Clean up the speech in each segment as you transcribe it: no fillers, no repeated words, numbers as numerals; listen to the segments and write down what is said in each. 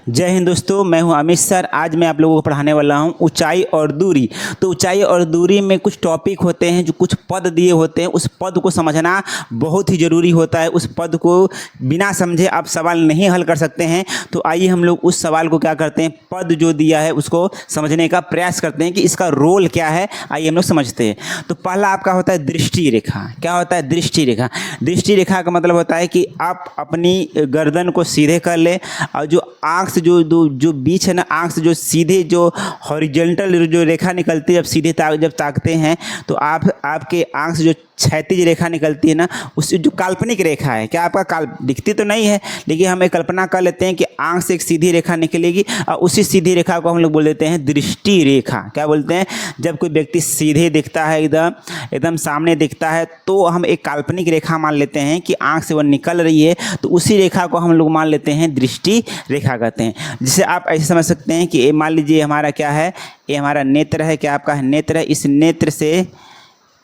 जय हिंद दोस्तों, मैं हूं अमित सर। आज मैं आप लोगों को पढ़ाने वाला हूं ऊंचाई और दूरी। तो ऊंचाई और दूरी में कुछ टॉपिक होते हैं, जो कुछ पद दिए होते हैं, उस पद को समझना बहुत ही ज़रूरी होता है। उस पद को बिना समझे आप सवाल नहीं हल कर सकते हैं। तो आइए हम लोग उस सवाल को क्या करते हैं, पद जो दिया है उसको समझने का प्रयास करते हैं कि इसका रोल क्या है। आइए हम लोग समझते हैं। तो पहला आपका होता है दृष्टि रेखा। क्या होता है दृष्टि रेखा? दृष्टि रेखा का मतलब होता है कि आप अपनी गर्दन को सीधे कर ले और जो आँख से जो बीच है ना, आँख से जो सीधे जो हॉरिजॉन्टल जो रेखा निकलती है, जब सीधे जब ताकते हैं तो आपके आँख से जो क्षैतिज रेखा निकलती है ना, उससे जो काल्पनिक रेखा है, क्या आपका दिखती तो नहीं है, लेकिन हम एक कल्पना कर लेते हैं कि आँख से एक सीधी रेखा निकलेगी और उसी सीधी रेखा को हम लोग बोल देते हैं दृष्टि रेखा। क्या बोलते हैं? जब कोई व्यक्ति सीधे दिखता है, एकदम सामने दिखता है, तो हम एक काल्पनिक रेखा मान लेते हैं कि आँख से वो निकल रही है, तो उसी रेखा को हम लोग मान लेते हैं दृष्टि रेखा कहते हैं। जिसे आप ऐसे समझ सकते हैं कि ये मान लीजिए हमारा क्या है, ये हमारा नेत्र है। क्या आपका है? नेत्र है। इस नेत्र से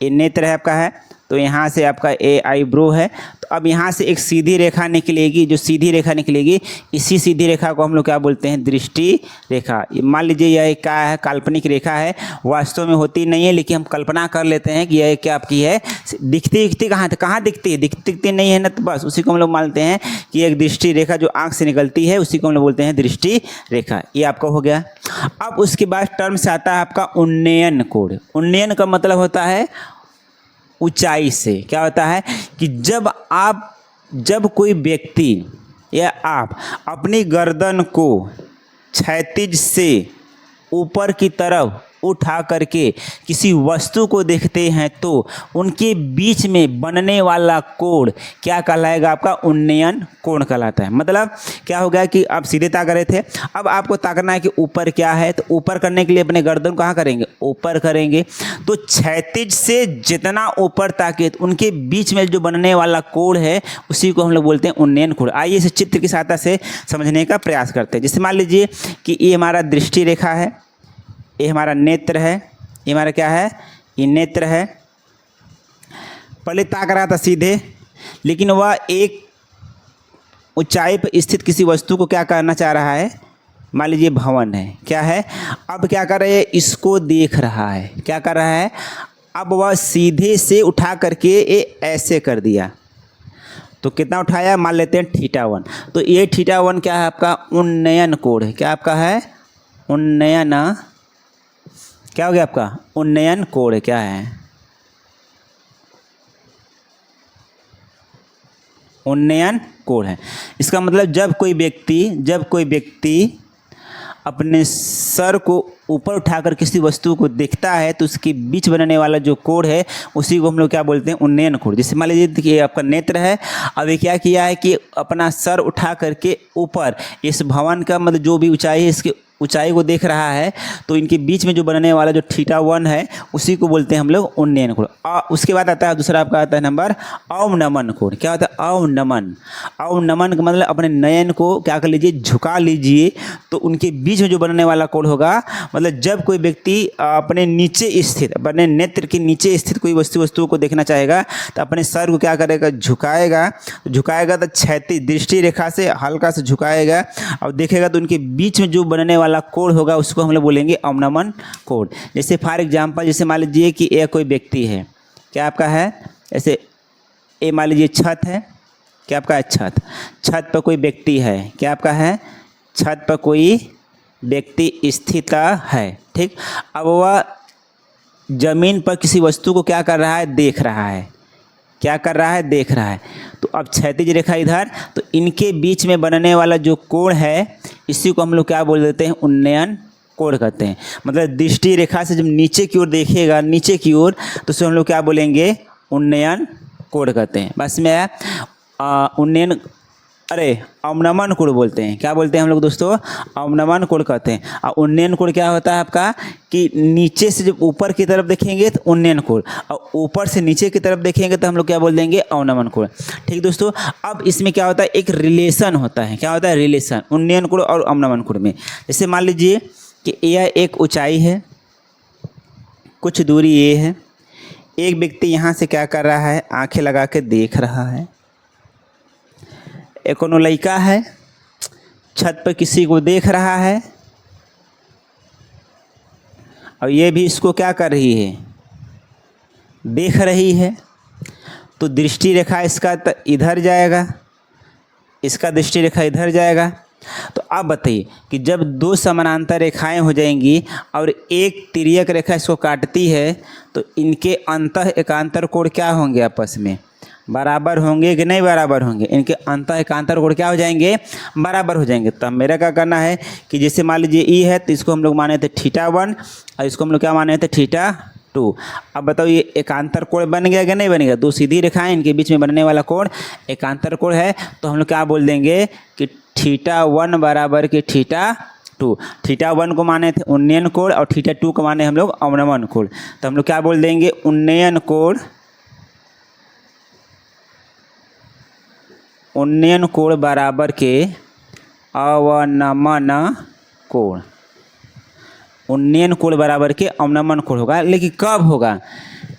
ये नेत्र है आपका है, तो यहाँ से आपका ए आईब्रो है। तो अब यहाँ से एक सीधी रेखा निकलेगी, जो सीधी रेखा निकलेगी, इसी सीधी रेखा को हम लोग क्या बोलते हैं? दृष्टि रेखा। मान लीजिए यह क्या है? काल्पनिक रेखा है, वास्तव में होती नहीं है, लेकिन हम कल्पना कर लेते हैं कि यह क्या आपकी है। दिखती कहाँ दिखती है? दिखती नहीं है ना, तो बस उसी को हम लोग मानते हैं कि एक दृष्टि रेखा जो आँख से निकलती है, उसी को हम लोग बोलते हैं दृष्टि रेखा। ये आपका हो गया। अब उसके बाद टर्म से आता है आपका उन्नयन कोण। उन्नयन का मतलब होता है ऊंचाई से। क्या होता है कि जब कोई व्यक्ति या आप अपनी गर्दन को क्षैतिज से ऊपर की तरफ उठा करके किसी वस्तु को देखते हैं, तो उनके बीच में बनने वाला कोण क्या कहलाएगा? आपका उन्नयन कोण कहलाता है। मतलब क्या हो गया कि आप सीधे ताक रहे थे, अब आपको ताकना है कि ऊपर क्या है, तो ऊपर करने के लिए अपने गर्दन कहाँ करेंगे? ऊपर करेंगे। तो क्षैतिज से जितना ऊपर ताके, तो उनके बीच में जो बनने वाला कोण है, उसी को हम लोग बोलते हैं उन्नयन कोण। आइए इसे चित्र की सहायता से समझने का प्रयास करते हैं। जैसे मान लीजिए कि ये हमारा दृष्टि रेखा है, ये हमारा नेत्र है, ये हमारा क्या है? ये नेत्र है। पहले ताक रहा था सीधे, लेकिन वह एक ऊंचाई पर स्थित किसी वस्तु को क्या करना चाह रहा है? मान लीजिए भवन है, क्या है? अब क्या कर रहे हैं? इसको देख रहा है। क्या कर रहा है? अब वह सीधे से उठा करके ये ऐसे कर दिया, तो कितना उठाया? मान लेते हैं θ1। तो ये θ1 क्या है? आपका उन्नयन कोण है। क्या आपका है? उन्नयन। क्या हो गया आपका? उन्नयन कोण क्या है? उन्नयन कोण है। इसका मतलब जब कोई व्यक्ति अपने सर को ऊपर उठाकर किसी वस्तु को देखता है, तो उसके बीच बनने वाला जो कोण है, उसी को हम लोग क्या बोलते हैं? उन्नयन कोण। जैसे मान लीजिए देखिए आपका नेत्र है, अब ये क्या किया है कि अपना सर उठा करके ऊपर इस भवन का मतलब जो भी ऊंचाई है, इसके ऊंचाई को देख रहा है, तो इनके बीच में जो बनने वाला जो θ1 है, उसी को बोलते हैं हम लोग उन्नयन कोण। उसके बाद आता है दूसरा आपका आता है नंबर अवनमन कोण। क्या होता है? अवनमन। अवनमन का मतलब अपने नयन को क्या कर लीजिए? झुका लीजिए, तो उनके बीच में जो बनने वाला कोण होगा, मतलब जब कोई व्यक्ति अपने नीचे स्थित, अपने नेत्र के नीचे स्थित कोई वस्तु को देखना चाहेगा, तो अपने सर को क्या करेगा? झुकाएगा। तो क्षैतिज दृष्टि रेखा से हल्का से झुकाएगा और देखेगा, तो उनके बीच में जो बनने वाला कोण होगा, उसको हम लोग बोलेंगे अवनमन कोण। जैसे फॉर एग्जांपल, जैसे मान लीजिए कि यह कोई व्यक्ति है। क्या आपका है? ऐसे ये मान लीजिए छत है। क्या आपका है? छत पर कोई व्यक्ति है। क्या आपका है? छत पर कोई व्यक्ति स्थित है। ठीक। अब वह जमीन पर किसी वस्तु को क्या कर रहा है? देख रहा है। क्या कर रहा है? देख रहा है। तो अब क्षैतिज रेखा इधर, तो इनके बीच में बनने वाला जो कोण है, इसी को हम लोग क्या बोल देते हैं? उन्नयन कोण कहते हैं। मतलब दृष्टि रेखा से जब नीचे की ओर देखेगा, नीचे की ओर, तो उसे हम लोग क्या बोलेंगे? उन्नयन कोण कहते हैं। बस में उन्नयन अवनमन कोण बोलते हैं। क्या बोलते हैं हम लोग दोस्तों? अवनमन कोण कहते हैं। और उन्नयन कोण क्या होता है आपका कि नीचे से जब ऊपर की तरफ देखेंगे तो उन्नयन कोण, और ऊपर से नीचे की तरफ देखेंगे तो हम लोग क्या बोल देंगे? अवनमन कोण। ठीक दोस्तों। अब इसमें क्या होता है? एक रिलेशन होता है। क्या होता है? रिलेशन उन्नयन कोण और अवनमन कोण में। जैसे मान लीजिए कि यह एक ऊंचाई है, कुछ दूरी ये है, एक व्यक्ति यहाँ से क्या कर रहा है? आंखें लगा के देख रहा है। एक कोनो लड़का है, छत पर किसी को देख रहा है और ये भी इसको क्या कर रही है, देख रही है। तो दृष्टि रेखा इसका इधर जाएगा, इसका दृष्टि रेखा इधर जाएगा। तो अब बताइए कि जब दो समानांतर रेखाएं हो जाएंगी और एक तिर्यक रेखा इसको काटती है तो इनके अंतः एकांतर कोण क्या होंगे, आपस में बराबर होंगे कि नहीं बराबर होंगे। इनके अंतः एकांतर कोण क्या हो जाएंगे, बराबर हो जाएंगे। तो मेरा क्या करना है कि जैसे मान लीजिए ई है तो इसको हम लोग माने थे θ1 और इसको हम लोग क्या माने थे θ2। अब बताओ ये एकांतर कोण बन गया कि नहीं बन गया। दो सीधी रेखाएं, इनके बीच में बनने वाला कोण एकांतर कोण है। तो हम लोग क्या बोल देंगे कि θ1 बराबर के θ2। θ1 को माने थे उन्नयन कोण और θ2 को माने हम लोग अवनमन कोण। तो हम लोग क्या बोल देंगे, उन्नयन कोण बराबर के अवनमन कोण। उन्नयन कोण बराबर के अवनमन कोण होगा। लेकिन कब होगा,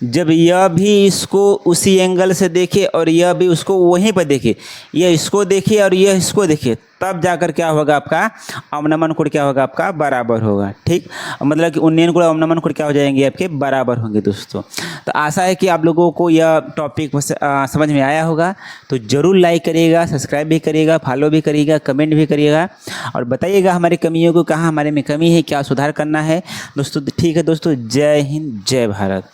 जब यह भी इसको उसी एंगल से देखे और यह भी उसको वहीं पर देखे, यह इसको देखे और यह इसको देखे, तब जाकर क्या होगा आपका अवनमन कोण क्या होगा, आपका बराबर होगा। ठीक, मतलब कि उन्नयन कोण अवनमन कोण क्या हो जाएंगे, आपके बराबर होंगे दोस्तों। तो आशा है कि आप लोगों को यह टॉपिक समझ में आया होगा। तो ज़रूर लाइक करिएगा, सब्सक्राइब भी करिएगा, फॉलो भी करिएगा, कमेंट भी करिएगा और बताइएगा हमारी कमियों को, कहाँ हमारे में कमी है, क्या सुधार करना है दोस्तों। ठीक है दोस्तों, जय हिंद, जय भारत।